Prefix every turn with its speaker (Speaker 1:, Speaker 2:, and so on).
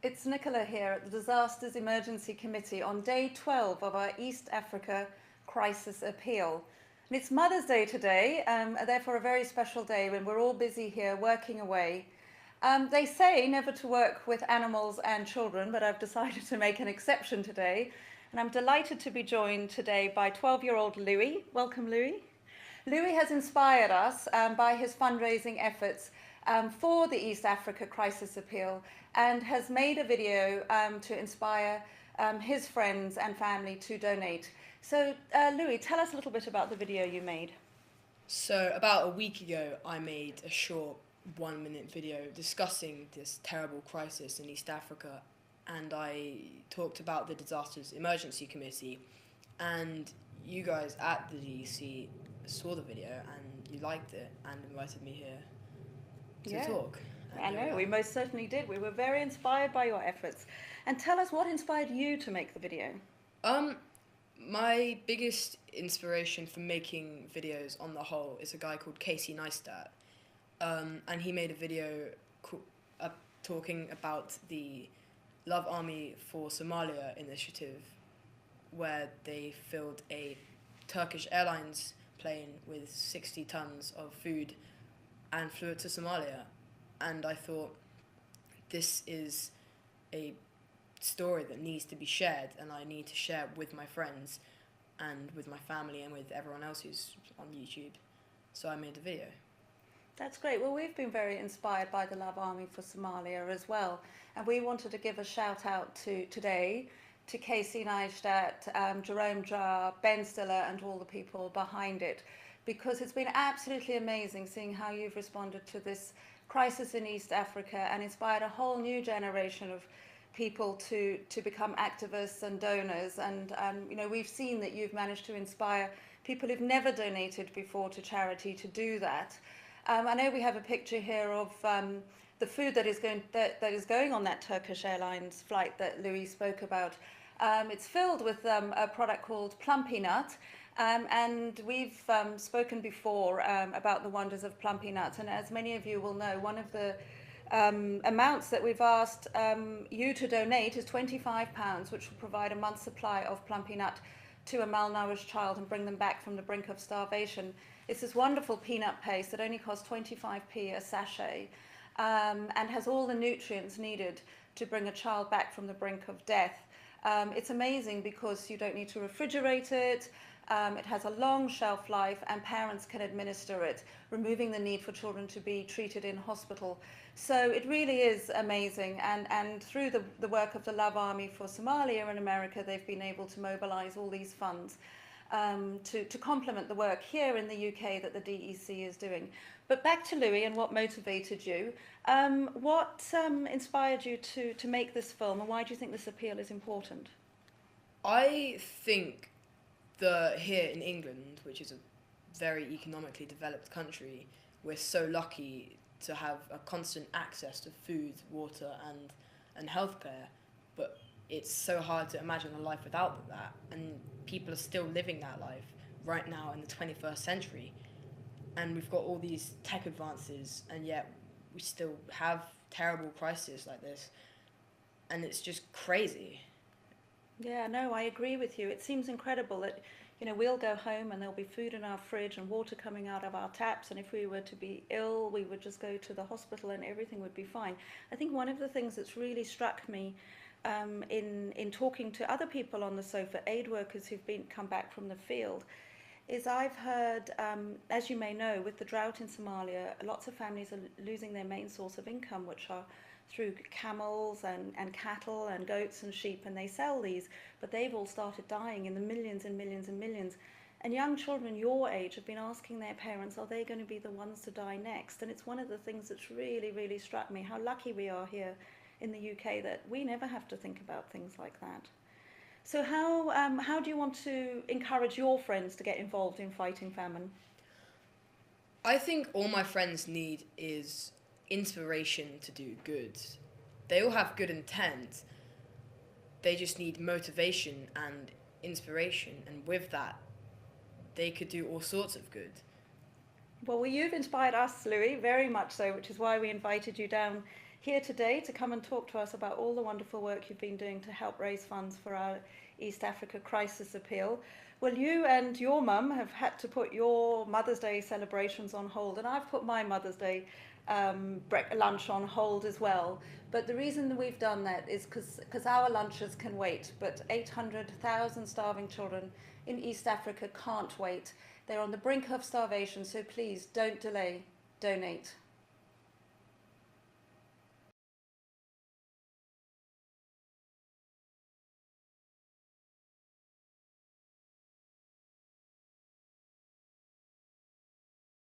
Speaker 1: It's Nicola here at the Disasters Emergency Committee on day 12 of our East Africa Crisis Appeal. And it's Mother's Day today, therefore a very special day when we're all busy here working away. They say never to work with animals and children, but I've decided to make an exception today. And I'm delighted to be joined today by 12-year-old Louis. Welcome, Louis. Louis has inspired us by his fundraising efforts for the East Africa Crisis Appeal and has made a video to inspire his friends and family to donate. So, Louis, tell us a little bit about the video you made.
Speaker 2: So, about a week ago, I made a short 1-minute video discussing this terrible crisis in East Africa, and I talked about the Disasters Emergency Committee, and you guys at the DEC saw the video and you liked it and invited me here to talk.
Speaker 1: I know, we most certainly did. We were very inspired by your efforts. And tell us what inspired you to make the video.
Speaker 2: My biggest inspiration for making videos on the whole is a guy called Casey Neistat. And he made a video talking about the Love Army for Somalia initiative, where they filled a Turkish Airlines plane with 60 tons of food and flew it to Somalia. And I thought, this is a story that needs to be shared, and I need to share it with my friends and with my family and with everyone else who's on YouTube. So I made a video.
Speaker 1: That's great. Well, we've been very inspired by the Love Army for Somalia as well. And we wanted to give a shout out today to Casey Neistat, Jerome Jar, Ben Stiller and all the people behind it, because it's been absolutely amazing seeing how you've responded to this crisis in East Africa and inspired a whole new generation of people to become activists and donors. And we've seen that you've managed to inspire people who've never donated before to charity to do that. I know we have a picture here of the food that is going on that Turkish Airlines flight that Louis spoke about. It's filled with a product called Plumpy Nut. And we've spoken before about the wonders of Plumpy Nuts. And as many of you will know, one of the amounts that we've asked you to donate is £25, which will provide a month's supply of Plumpy Nut to a malnourished child and bring them back from the brink of starvation. It's this wonderful peanut paste that only costs 25p a sachet and has all the nutrients needed to bring a child back from the brink of death. It's amazing because you don't need to refrigerate it. It has a long shelf life and parents can administer it, removing the need for children to be treated in hospital. So it really is amazing. And through the work of the Love Army for Somalia in America, they've been able to mobilize all these funds to complement the work here in the UK that the DEC is doing. But back to Louis and what motivated you. What inspired you to make this film, and why do you think this appeal is important?
Speaker 2: I think here in England, which is a very economically developed country, we're so lucky to have a constant access to food, water and healthcare, but it's so hard to imagine a life without that, and people are still living that life right now in the 21st century, and we've got all these tech advances, and yet we still have terrible crises like this, and it's just crazy.
Speaker 1: Yeah, no, I agree with you. It seems incredible that, we'll go home and there'll be food in our fridge and water coming out of our taps, and if we were to be ill, we would just go to the hospital and everything would be fine. I think one of the things that's really struck me in talking to other people on the sofa, aid workers who've come back from the field, is I've heard, as you may know, with the drought in Somalia, lots of families are losing their main source of income, which are through camels and cattle and goats and sheep, and they sell these, but they've all started dying in the millions and millions and millions. And young children your age have been asking their parents, are they going to be the ones to die next? And it's one of the things that's really, really struck me, how lucky we are here in the UK that we never have to think about things like that. So how do you want to encourage your friends to get involved in fighting famine?
Speaker 2: I think all my friends need is inspiration to do good. They all have good intent. They just need motivation and inspiration, and with that, they could do all sorts of good.
Speaker 1: Well, you've inspired us, Louis, very much so, which is why we invited you down here today to come and talk to us about all the wonderful work you've been doing to help raise funds for our East Africa Crisis Appeal. Well, you and your mum have had to put your Mother's Day celebrations on hold, and I've put my Mother's Day lunch on hold as well. But the reason that we've done that is because our lunches can wait, but 800,000 starving children in East Africa can't wait. They're on the brink of starvation, so please don't delay, donate.